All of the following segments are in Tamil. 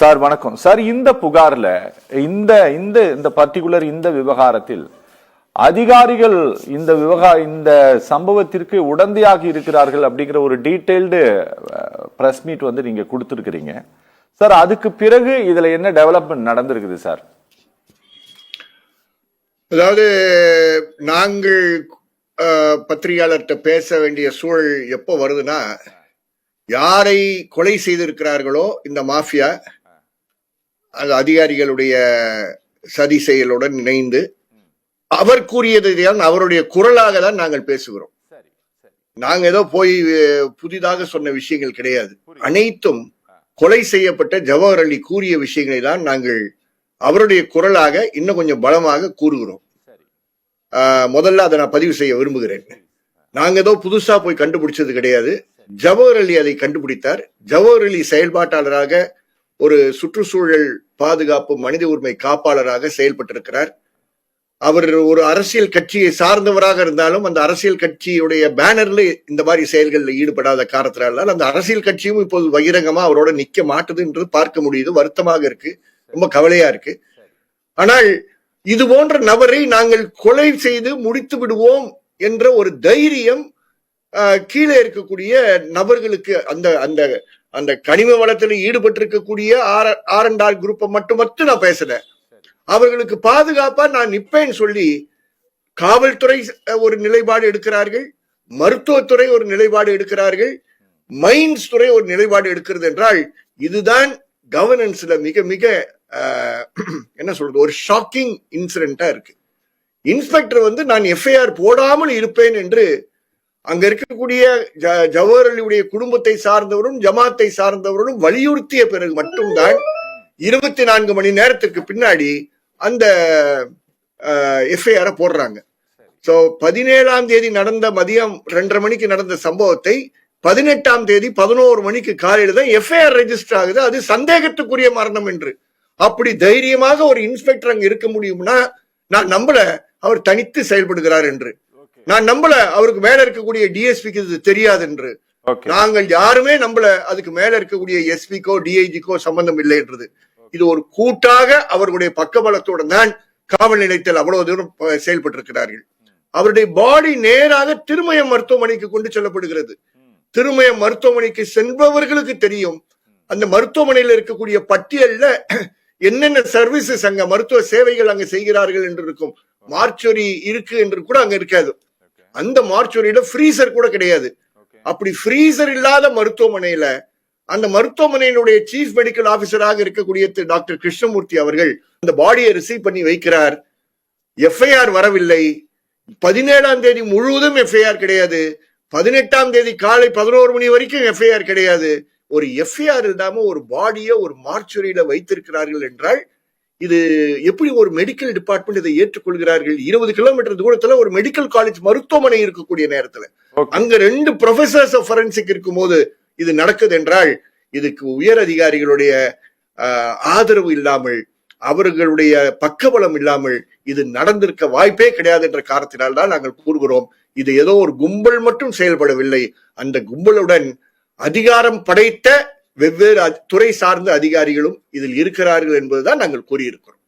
சார் வணக்கம் சார். இந்த புகார்ல இந்த பர்டிகுலர் இந்த விவகாரத்தில் அதிகாரிகள் இந்த சம்பவத்திற்கு உடந்தையாகி இருக்கிறார்கள் அப்படிங்கிற ஒரு டீடைல்டு பிரஸ் மீட் வந்து நீங்க கொடுத்திருக்கிறீங்க சார். அதுக்கு பிறகு இதுல என்ன டெவலப்மெண்ட் நடந்திருக்குது சார்? அதாவது நாங்கள் பத்திரிகையாளர்கிட்ட பேச வேண்டிய சூழல் எப்போ வருதுன்னா, யாரை கொலை செய்திருக்கிறார்களோ இந்த மாஃபியா அந்த அதிகாரிகளுடைய சதி செயலுடன் இணைந்து அவர் கூறியதை அவருடைய குரலாக தான் நாங்கள் பேசுகிறோம். நாங்க ஏதோ போய் புதிதாக சொன்ன விஷயங்கள் கிடையாது. அனைத்தும் கொலை செய்யப்பட்ட ஜவஹர் அலி கூறிய விஷயங்களை தான் நாங்கள் அவருடைய குரலாக இன்னும் கொஞ்சம் பலமாக கூறுகிறோம். முதல்ல அதை நான் பதிவு செய்ய விரும்புகிறேன். நாங்க ஏதோ புதுசா போய் கண்டுபிடிச்சது கிடையாது. ஜவஹர் அலி அதை கண்டுபிடித்தார். ஜவஹர் அலி செயல்பாட்டாளராக, ஒரு சுற்றுச்சூழல் பாதுகாப்பு மனித உரிமை காப்பாளராக செயல்பட்டிருக்கிறார். அவர் ஒரு அரசியல் கட்சியை சார்ந்தவராக இருந்தாலும் அந்த அரசியல் கட்சியுடைய பேனர்ல இந்த மாதிரி செயல்களில் ஈடுபடாத காரணத்தினால அந்த அரசியல் கட்சியும் இப்போது பகிரங்கமா அவரோட நிக்க மாட்டுது என்று பார்க்க முடியுது. வருத்தமாக இருக்கு, ரொம்ப கவலையா இருக்கு. ஆனால் இது போன்ற நபரை நாங்கள் கொலை செய்து முடித்து விடுவோம் என்ற ஒரு தைரியம் கீழே இருக்கக்கூடிய நபர்களுக்கு, அந்த அந்த அந்த கனிம வளத்தில் ஈடுபட்டிருக்கக்கூடிய R&R குரூப்பை மட்டும் நான் பேசுறேன். அவர்களுக்கு பாதுகாப்பா நான் நிப்பேன்னு சொல்லி காவல்துறை ஒரு நிலைப்பாடு எடுக்கிறார்கள், மருத்துவத்துறை ஒரு நிலைப்பாடு எடுக்கிறார்கள், மைன்ஸ் துறை ஒரு நிலைப்பாடு எடுக்கிறது என்றால் இதுதான் கவர்னன்ஸ்ல மிக மிக என்ன சொல்றது, ஒரு ஷாக்கிங் இன்சிடென்டா இருக்கு. இன்ஸ்பெக்டர் வந்து நான் எஃப்ஐஆர் போடாமல் இருப்பேன் என்று அங்க இருக்கக்கூடிய ஜவஹர் அலியுடைய குடும்பத்தை சார்ந்தவரும் ஜமாத்தை சார்ந்தவரும் வலியுறுத்திய பிறகு மட்டும்தான் 24 மணி நேரத்திற்கு பின்னாடி அந்த எஃப்ஐஆர் போடுறாங்க. சோ 17ஆம் தேதி நடந்த மதியம் 2:30 மணிக்கு நடந்த சம்பவத்தை 18ஆம் தேதி 11 மணிக்கு காலையில தான் எஃப்ஐஆர் ரெஜிஸ்டர் ஆகுது. அது சந்தேகத்துக்குரிய மரணம் என்று. அப்படி தைரியமாக ஒரு இன்ஸ்பெக்டர் அங்க இருக்க முடியும்னா நான் நம்பல அவர் தனித்து செயல்படுகிறார் என்று. நான் நம்பல அவருக்கு மேல இருக்கக்கூடிய டிஎஸ்பிக்கு இது தெரியாது என்று. நாங்கள் யாருமே நம்பல அதுக்கு மேல இருக்கக்கூடிய எஸ்பிக்கோ டிஐஜிக்கோ சம்பந்தம் இல்லை என்றது. இது ஒரு கூட்டாக அவர்களுடைய பக்கபலத்துடன் தான் காவல் நிலையத்தில் அவ்வளவு தூரம் செயல்பட்டிருக்கிறார்கள். அவருடைய பாடி நேராக திருமயம் மருத்துவமனைக்கு கொண்டு செல்லப்படுகிறது. திருமயம் மருத்துவமனைக்கு செல்பவர்களுக்கு தெரியும் அந்த மருத்துவமனையில் இருக்கக்கூடிய பட்டியல்ல என்னென்ன சர்வீசஸ் அங்க மருத்துவ சேவைகள் அங்க செய்கிறார்கள் என்று இருக்கும். மார்ச்சுரி இருக்கு என்று கூட அங்க இருக்காது. அந்த மார்ச்சுரியில ஃப்ரீசர் கூட கிடையாது. அப்படி ஃப்ரீசர் இல்லாத மருத்துவமனையில அந்த மருத்துவமனையினுடைய சீஃப் மெடிக்கல் ஆபீசராக இருக்கக்கூடிய டாக்டர் கிருஷ்ணமூர்த்தி அவர்கள் அந்த பாடியை ரிசீவ் பண்ணி வைக்கிறார். எஃப்ஐஆர் வரவில்லை. 17ஆம் தேதி முழுவதும் எஃப்ஐஆர் கிடையாது. 18ஆம் தேதி காலை 11 மணி வரைக்கும் எஃப்ஐஆர் கிடையாது. ஒரு எஃப்ஐஆர் இல்லாம ஒரு பாடியை ஒரு மார்ச்சுரியில வைத்திருக்கிறார்கள் என்றால் இது எப்படி ஒரு மெடிக்கல் டிபார்ட்மெண்ட் இதை ஏற்றுக்கொள்கிறார்கள்? 20 கிலோமீட்டர் தூரத்துல ஒரு மெடிக்கல் காலேஜ் மருத்துவமனை இருக்கக்கூடிய நேரத்துல அங்க 2 ப்ரொஃபசர்ஸ் ஆஃப் ஃபோரென்சிக் இருக்கும் போது இது நடக்குது என்றால் இதுக்கு உயர் அதிகாரிகளுடைய ஆதரவு இல்லாமல், அவர்களுடைய பக்கபலம் இல்லாமல் இது நடந்திருக்க வாய்ப்பே கிடையாது என்ற காரணத்தினால்தான் நாங்கள் கூறுகிறோம் இது ஏதோ ஒரு கும்பல் மட்டும் செயல்படவில்லை. அந்த கும்பலுடன் அதிகாரம் படைத்த வெவ்வேறு துறை சார்ந்த அதிகாரிகளும் இதில் இருக்கிறார்கள் என்பதுதான் நாங்கள் கூறியிருக்கிறோம்.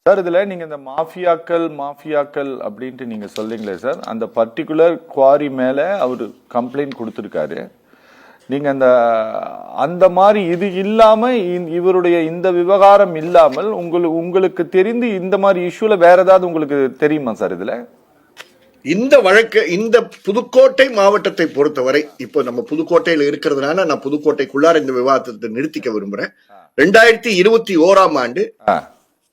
சார், இதுல நீங்க இந்த மாஃபியாக்கள் அப்படின்ட்டு நீங்க சொல்றீங்களே சார், அந்த பர்டிகுலர் குவாரி மேல அவரு கம்ப்ளைண்ட் கொடுத்திருக்காரு. நீங்க அந்த மாதிரி இது இல்லாம இவருடைய இந்த விவகாரம் இல்லாமல் உங்களுக்கு தெரிந்து இந்த மாதிரி இஷ்யூல வேற ஏதாவது உங்களுக்கு தெரியுமா சார்? இதுல இந்த வழக்கு இந்த புதுக்கோட்டை மாவட்டத்தை பொறுத்தவரை, இப்போ நம்ம புதுக்கோட்டையில இருக்கிறதுனால நான் புதுக்கோட்டைக்குள்ளார இந்த விவாதத்தை நிறுத்திக்க விரும்புறேன். 2021ஆம் ஆண்டு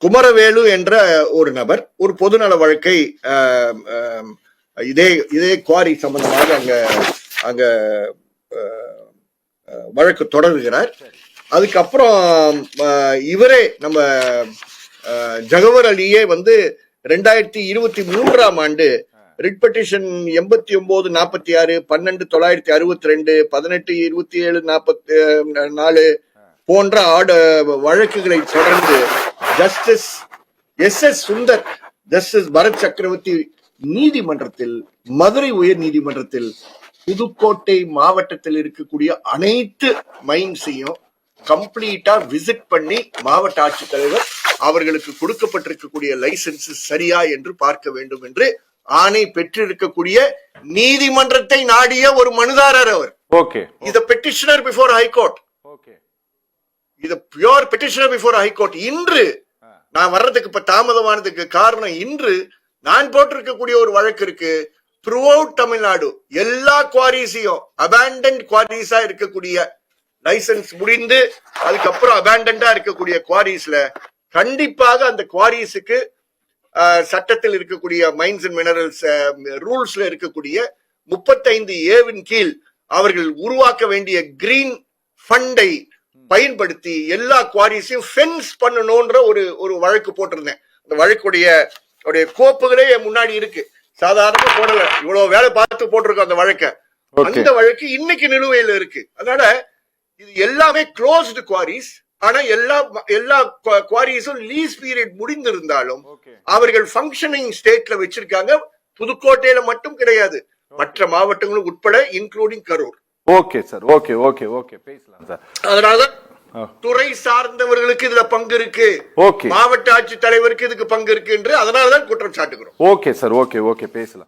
குமரவேலு என்ற ஒரு நபர் ஒரு பொதுநல வழக்கை இதே குவாரி சம்பந்தமாக அங்க வழக்கு தொடர்கிறார். அதுக்கப்புறம் இவரே நம்ம ஜவஹர் அலியே வந்து 2023ஆம் ஆண்டு ரிட் பெட்டிஷன் 8946, 12,962, 18,27,44 போன்ற வழக்குகளை தொடர்ந்து justice SS Sundar, justice Bharat Chakravarthy நீதிமன்றத்தில், மதுரை உயர் நீதிமன்றத்தில் புதுக்கோட்டை மாவட்டத்தில் இருக்கக்கூடிய அனைத்து மைன்ஸையும் கம்ப்ளீட்டா விசிட் பண்ணி மாவட்ட ஆட்சித்தலைவர் அவர்களுக்கு கொடுக்கப்பட்டிருக்கக்கூடிய லைசன்ஸ் சரியா என்று பார்க்க வேண்டும் என்று ஆணை பெற்றிருக்கக்கூடிய நீதிமன்றத்தை நாடிய ஒரு மனுதாரர் அவர். ஓகே, இத பெட்டிஷனர் பிஃபோர் ஹைகோர்ட். ஓகே, இது பியூர் பெட்டிஷனர் பிஃபோர் ஹைகோர்ட். இன்று நான் வர்றதுக்கு இப்ப தாமதமானதுக்கு காரணம், இன்று நான் போட்டிருக்கக்கூடிய ஒரு வழக்கு இருக்கு. த்ரூ அவுட் தமிழ்நாடு எல்லா குவாரிஸையும் அபேண்டன்ட் குவாரிஸா இருக்கக்கூடிய, லைசன்ஸ் முடிந்து அதுக்கப்புறம் அபேண்டன்டா இருக்கக்கூடிய குவாரிஸ்ல கண்டிப்பாக அந்த குவாரிஸுக்கு சட்டத்தில் இருக்கக்கூடிய மைன்ஸ் அண்ட் மினரல்ஸ் ரூல்ஸ்ல இருக்கக்கூடிய 35A கீழ் அவர்கள் உருவாக்க வேண்டிய கிரீன் ஃபண்டை பயன்படுத்தி எல்லா குவாரிஸையும் ஃபென்ஸ் பண்ணணும்ன்ற ஒரு வழக்கு போட்டிருந்தேன். அந்த வழக்குடைய கோப்புகளே என் முன்னாடி இருக்கு. சாதாரணமா போடல, இவ்வளவு வேலை பார்த்து போட்டிருக்கோம் அந்த வழக்க. அந்த வழக்கு இன்னைக்கு நிலுவையில் இருக்கு. அதனால இது எல்லாமே க்ளோஸ்டு குவாரிஸ். ஆனா எல்லா குவாரிஸும் லீஸ் பீரியட் முடிந்திருந்தாலும் அவர்கள் ஃபங்க்ஷனிங் ஸ்டேட்ல வச்சிருக்காங்க. புதுக்கோட்டையில மட்டும் கிடையாது, மற்ற மாவட்டங்களும் உட்பட, including Karur. Okay sir, okay, okay, okay, பேசலாம் சார். அதனாலதான் துறை சார்ந்தவர்களுக்கு இதுல பங்கு இருக்கு, ஓகே, மாவட்ட ஆட்சித் தலைவருக்கு இதுக்கு பங்கு இருக்கு என்று அதனாலதான் குற்றம் சாட்டுகிறோம். ஓகே சார், ஓகே, ஓகே, பேசலாம்.